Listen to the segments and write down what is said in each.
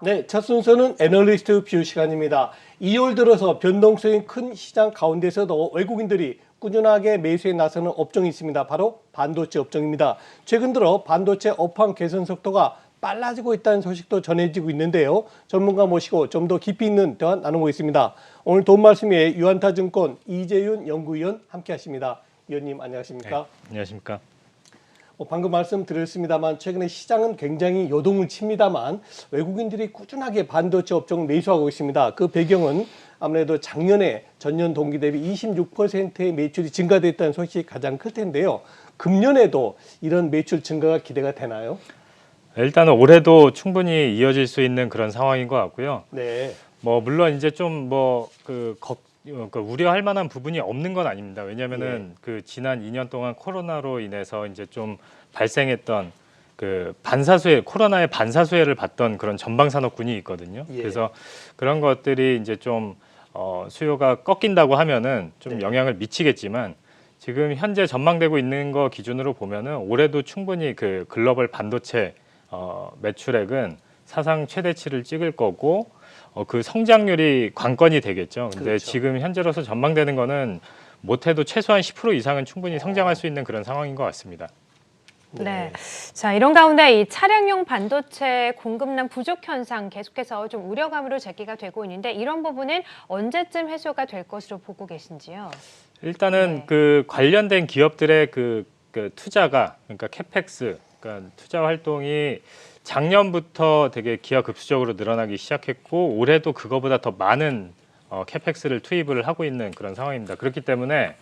네, 첫 순서는 애널리스트 뷰 시간입니다. 2월 들어서 변동성이 큰 시장 가운데서도 외국인들이 꾸준하게 매수에 나서는 업종이 있습니다. 바로 반도체 업종입니다. 최근 들어 반도체 업황 개선 속도가 빨라지고 있다는 소식도 전해지고 있는데요. 전문가 모시고 좀 더 깊이 있는 대화 나누고 있습니다. 오늘 도움 말씀에 유한타증권 이재윤 연구위원 함께 하십니다. 위원님 안녕하십니까? 네, 안녕하십니까? 방금 말씀드렸습니다만 최근에 시장은 굉장히 요동을 칩니다만 외국인들이 꾸준하게 반도체 업종을 매수하고 있습니다. 그 배경은 아무래도 작년에 전년 동기 대비 26%의 매출이 증가됐다는 소식이 가장 클 텐데요. 금년에도 이런 매출 증가가 기대가 되나요? 일단은 올해도 충분히 이어질 수 있는 그런 상황인 것 같고요. 네. 물론 이제 좀 우려할 만한 부분이 없는 건 아닙니다. 왜냐하면은 그 지난 2년 동안 코로나로 인해서 이제 좀 발생했던 그 코로나의 반사수혜를 받던 그런 전방 산업군이 있거든요. 그래서 그런 것들이 이제 좀 수요가 꺾인다고 하면은 좀 영향을 미치겠지만 지금 현재 전망되고 있는 거 기준으로 보면은 올해도 충분히 그 글로벌 반도체 매출액은 사상 최대치를 찍을 거고 그 성장률이 관건이 되겠죠. 근데 그렇죠. 지금 현재로서 전망되는 거는 못해도 최소한 10% 이상은 충분히 성장할 수 있는 그런 상황인 것 같습니다. 네. 자, 이런 가운데 이 차량용 반도체 공급량 부족 현상 계속해서 좀 우려감으로 제기가 되고 있는데 이런 부분은 언제쯤 해소가 될 것으로 보고 계신지요? 일단은 그 관련된 기업들의 그 투자가 그러니까 캐펙스, 그러니까 투자 활동이 작년부터 되게 기하급수적으로 늘어나기 시작했고 올해도 그거보다 더 많은 캐펙스를 투입을 하고 있는 그런 상황입니다. 그렇기 때문에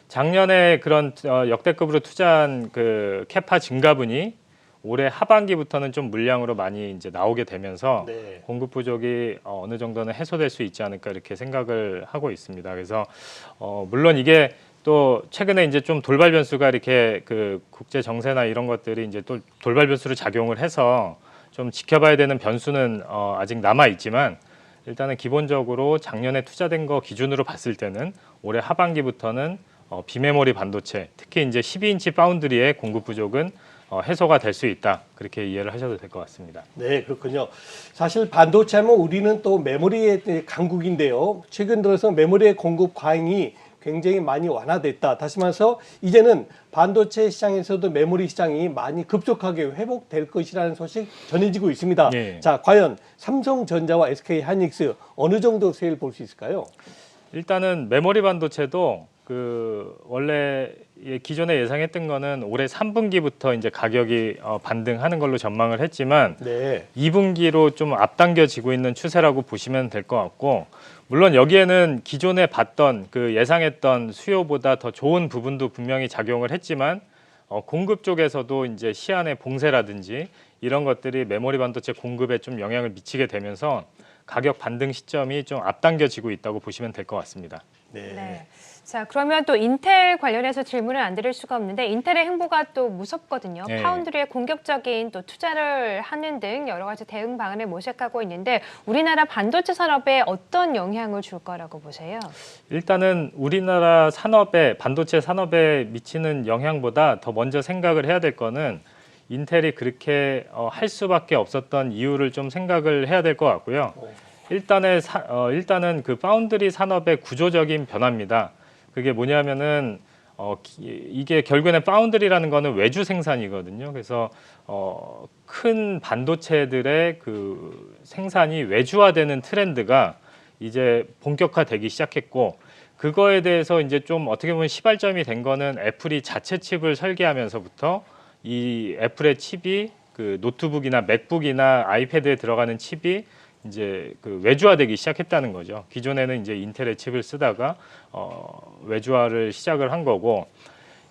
작년에 그런 역대급으로 투자한 그 캐파 증가분이 올해 하반기부터는 좀 물량으로 많이 이제 나오게 되면서 공급 부족이 어느 정도는 해소될 수 있지 않을까 이렇게 생각을 하고 있습니다. 그래서 물론 이게 또 최근에 이제 좀 돌발 변수가 이렇게 그 국제 정세나 이런 것들이 이제 또 돌발 변수로 작용을 해서 좀 지켜봐야 되는 변수는 아직 남아 있지만 일단은 기본적으로 작년에 투자된 거 기준으로 봤을 때는 올해 하반기부터는 비메모리 반도체, 특히 이제 12인치 파운드리의 공급 부족은 해소가 될 수 있다. 그렇게 이해를 하셔도 될 것 같습니다. 네, 그렇군요. 사실 반도체 하면 우리는 또 메모리의 강국인데요. 최근 들어서 메모리의 공급 과잉이 굉장히 많이 완화됐다. 다시 말해서 이제는 반도체 시장에서도 메모리 시장이 많이 급속하게 회복될 것이라는 소식 전해지고 있습니다. 자, 과연 삼성전자와 SK하이닉스 어느 정도 세일 볼 수 있을까요? 일단은 메모리 반도체도 그 원래 기존에 예상했던 거는 올해 3분기부터 이제 가격이 반등하는 걸로 전망을 했지만 2분기로 좀 앞당겨지고 있는 추세라고 보시면 될 것 같고 물론 여기에는 기존에 봤던 그 예상했던 수요보다 더 좋은 부분도 분명히 작용을 했지만 공급 쪽에서도 이제 시안의 봉쇄라든지 이런 것들이 메모리 반도체 공급에 좀 영향을 미치게 되면서 가격 반등 시점이 좀 앞당겨지고 있다고 보시면 될 것 같습니다. 네. 자, 그러면 또 인텔 관련해서 질문을 안 드릴 수가 없는데 인텔의 행보가 또 무섭거든요. 파운드리에 공격적인 또 투자를 하는 등 여러 가지 대응 방안을 모색하고 있는데 우리나라 반도체 산업에 어떤 영향을 줄 거라고 보세요? 일단은 우리나라 반도체 산업에 미치는 영향보다 더 먼저 생각을 해야 될 거는 인텔이 그렇게 할 수밖에 없었던 이유를 좀 생각을 해야 될 것 같고요. 일단은 그 파운드리 산업의 구조적인 변화입니다. 그게 뭐냐면은 이게 결국에는 파운드리라는 거는 외주 생산이거든요. 그래서 큰 반도체들의 그 생산이 외주화되는 트렌드가 이제 본격화되기 시작했고 그거에 대해서 이제 좀 어떻게 보면 시발점이 된 거는 애플이 자체 칩을 설계하면서부터 이 애플의 칩이 그 노트북이나 맥북이나 아이패드에 들어가는 칩이 이제 그 외주화되기 시작했다는 거죠. 기존에는 이제 인텔의 칩을 쓰다가 외주화를 시작을 한 거고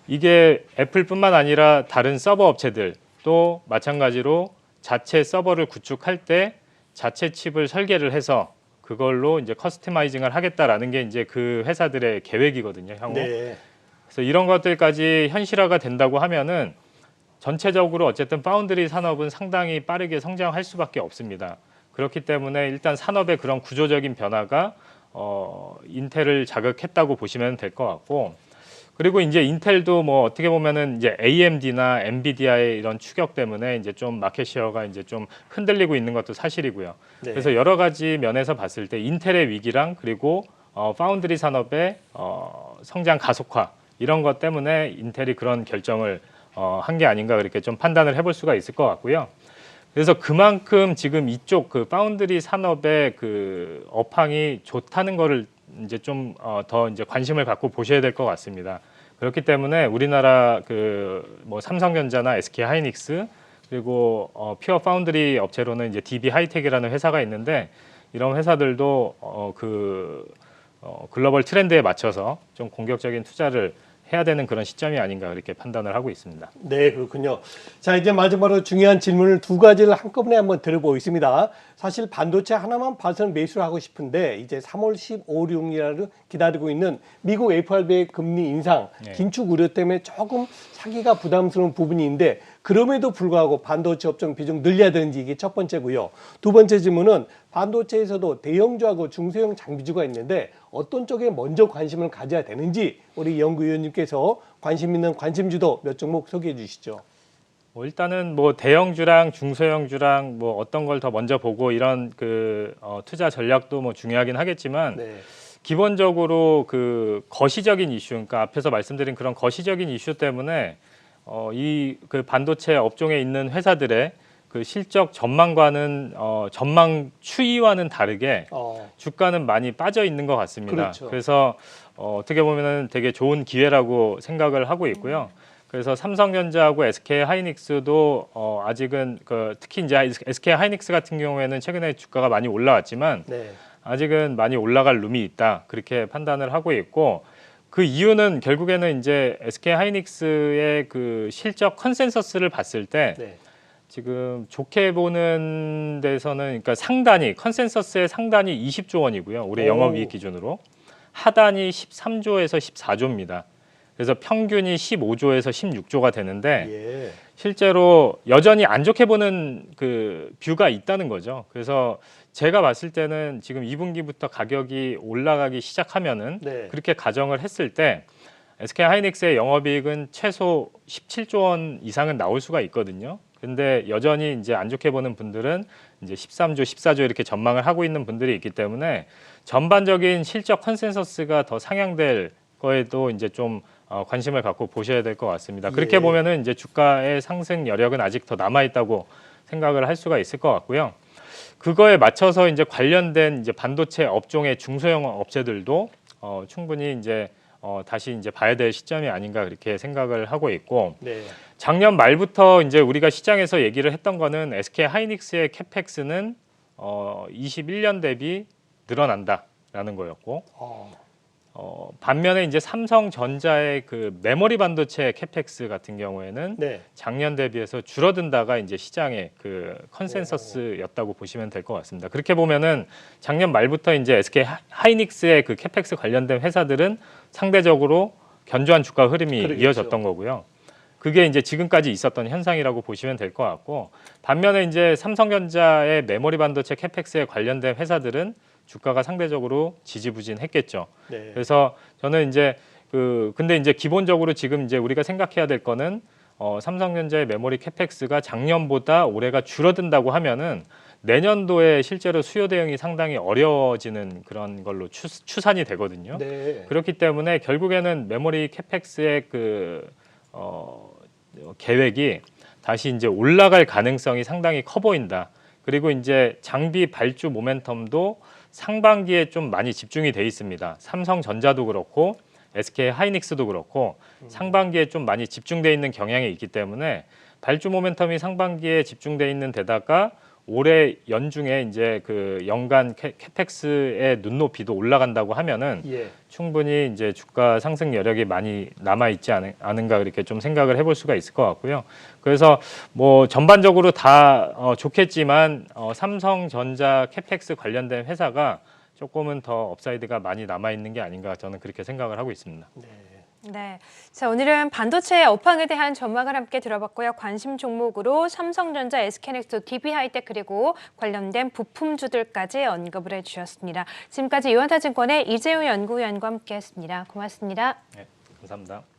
이게 애플뿐만 아니라 다른 서버 업체들 또 마찬가지로 자체 서버를 구축할 때 자체 칩을 설계를 해서 그걸로 이제 커스터마이징을 하겠다라는 게 이제 그 회사들의 계획이거든요, 향후. 그래서 이런 것들까지 현실화가 된다고 하면은 전체적으로 어쨌든 파운드리 산업은 상당히 빠르게 성장할 수밖에 없습니다. 그렇기 때문에 일단 산업의 그런 구조적인 변화가 인텔을 자극했다고 보시면 될 것 같고 그리고 이제 인텔도 뭐 어떻게 보면은 이제 AMD나 엔비디아의 이런 추격 때문에 이제 좀 마켓 셰어가 이제 좀 흔들리고 있는 것도 사실이고요. 네. 그래서 여러 가지 면에서 봤을 때 인텔의 위기랑 그리고 파운드리 산업의 성장 가속화 이런 것 때문에 인텔이 그런 결정을 한 게 아닌가 그렇게 좀 판단을 해볼 수가 있을 것 같고요. 그래서 그만큼 지금 이쪽 그 파운드리 산업의 그 업황이 좋다는 거를 이제 좀 더 이제 관심을 갖고 보셔야 될 것 같습니다. 그렇기 때문에 우리나라 그 뭐 삼성전자나 SK 하이닉스 그리고 퓨어 파운드리 업체로는 이제 DB 하이텍이라는 회사가 있는데 이런 회사들도 글로벌 트렌드에 맞춰서 좀 공격적인 투자를 해야 되는 그런 시점이 아닌가 그렇게 판단을 하고 있습니다. 네, 그렇군요. 자, 이제 마지막으로 중요한 질문을 두 가지를 한꺼번에 한번 들어보겠습니다. 사실 반도체 하나만 봐서는 매수를 하고 싶은데 이제 3월 15, 16일을 기다리고 있는 미국 FRB의 금리 인상, 네. 긴축 우려 때문에 조금 사기가 부담스러운 부분인데 그럼에도 불구하고 반도체 업종 비중 늘려야 되는지 이게 첫 번째고요. 두 번째 질문은 반도체에서도 대형주하고 중소형 장비주가 있는데 어떤 쪽에 먼저 관심을 가져야 되는지 우리 연구위원님께서 관심 있는 관심주도 몇 종목 소개해 주시죠. 뭐 일단은 뭐 대형주랑 중소형주랑 뭐 어떤 걸 더 먼저 보고 이런 그 투자 전략도 뭐 중요하긴 하겠지만 네. 기본적으로 그 거시적인 이슈, 그러니까 앞에서 말씀드린 그런 거시적인 이슈 때문에 이 그 반도체 업종에 있는 회사들의 그 실적 전망과는 전망 추이와는 다르게 주가는 많이 빠져 있는 것 같습니다. 그렇죠. 그래서 어떻게 보면은 되게 좋은 기회라고 생각을 하고 있고요. 그래서 삼성전자하고 SK 하이닉스도 아직은 특히 이제 SK 하이닉스 같은 경우에는 최근에 주가가 많이 올라왔지만 네. 아직은 많이 올라갈 룸이 있다 그렇게 판단을 하고 있고 그 이유는 결국에는 이제 SK 하이닉스의 그 실적 컨센서스를 봤을 때 네. 지금 좋게 보는 데서는 그러니까 상단이 컨센서스의 상단이 20조 원이고요. 올해 영업이익 기준으로 하단이 13조에서 14조입니다. 그래서 평균이 15조에서 16조가 되는데 예. 실제로 여전히 안 좋게 보는 그 뷰가 있다는 거죠. 그래서 제가 봤을 때는 지금 2분기부터 가격이 올라가기 시작하면은 네. 그렇게 가정을 했을 때 SK 하이닉스의 영업이익은 최소 17조 원 이상은 나올 수가 있거든요. 근데 여전히 이제 안 좋게 보는 분들은 이제 13조, 14조 이렇게 전망을 하고 있는 분들이 있기 때문에 전반적인 실적 컨센서스가 더 상향될 거에도 이제 좀 관심을 갖고 보셔야 될 것 같습니다. 그렇게 예. 보면은 이제 주가의 상승 여력은 아직 더 남아 있다고 생각을 할 수가 있을 것 같고요. 그거에 맞춰서 이제 관련된 이제 반도체 업종의 중소형 업체들도 충분히 이제 다시 이제 봐야 될 시점이 아닌가 그렇게 생각을 하고 있고 네. 작년 말부터 이제 우리가 시장에서 얘기를 했던 거는 SK 하이닉스의 캐펙스는 21년 대비 늘어난다라는 거였고 반면에 이제 삼성전자의 그 메모리 반도체 캐펙스 같은 경우에는 네. 작년 대비해서 줄어든다가 이제 시장의 그 컨센서스였다고 보시면 될 것 같습니다. 그렇게 보면은 작년 말부터 이제 SK 하이닉스의 그 캐펙스 관련된 회사들은 상대적으로 견조한 주가 흐름이 그러겠죠. 이어졌던 거고요. 그게 이제 지금까지 있었던 현상이라고 보시면 될 것 같고 반면에 이제 삼성전자의 메모리 반도체 캐펙스에 관련된 회사들은 주가가 상대적으로 지지부진했겠죠. 네. 그래서 저는 이제 근데 이제 기본적으로 지금 이제 우리가 생각해야 될 거는 삼성전자의 메모리 캐펙스가 작년보다 올해가 줄어든다고 하면은 내년도에 실제로 수요 대응이 상당히 어려워지는 그런 걸로 추산이 되거든요. 네. 그렇기 때문에 결국에는 메모리 캐펙스의 계획이 다시 이제 올라갈 가능성이 상당히 커 보인다. 그리고 이제 장비 발주 모멘텀도 상반기에 좀 많이 집중이 돼 있습니다. 삼성전자도 그렇고 SK 하이닉스도 그렇고 상반기에 좀 많이 집중돼 있는 경향이 있기 때문에 발주 모멘텀이 상반기에 집중돼 있는 데다가 올해 연중에 이제 그 연간 캐펙스의 눈높이도 올라간다고 하면은 예. 충분히 이제 주가 상승 여력이 많이 남아 있지 않은가 그렇게 좀 생각을 해볼 수가 있을 것 같고요. 그래서 뭐 전반적으로 다 좋겠지만 삼성전자 캐펙스 관련된 회사가 조금은 더 업사이드가 많이 남아 있는 게 아닌가 저는 그렇게 생각을 하고 있습니다. 네. 자, 오늘은 반도체 업황에 대한 전망을 함께 들어봤고요. 관심 종목으로 삼성전자, SK하이닉스, DB하이텍 그리고 관련된 부품주들까지 언급을 해주셨습니다. 지금까지 유한타증권의 이재우 연구위원과 함께했습니다. 고맙습니다. 네. 감사합니다.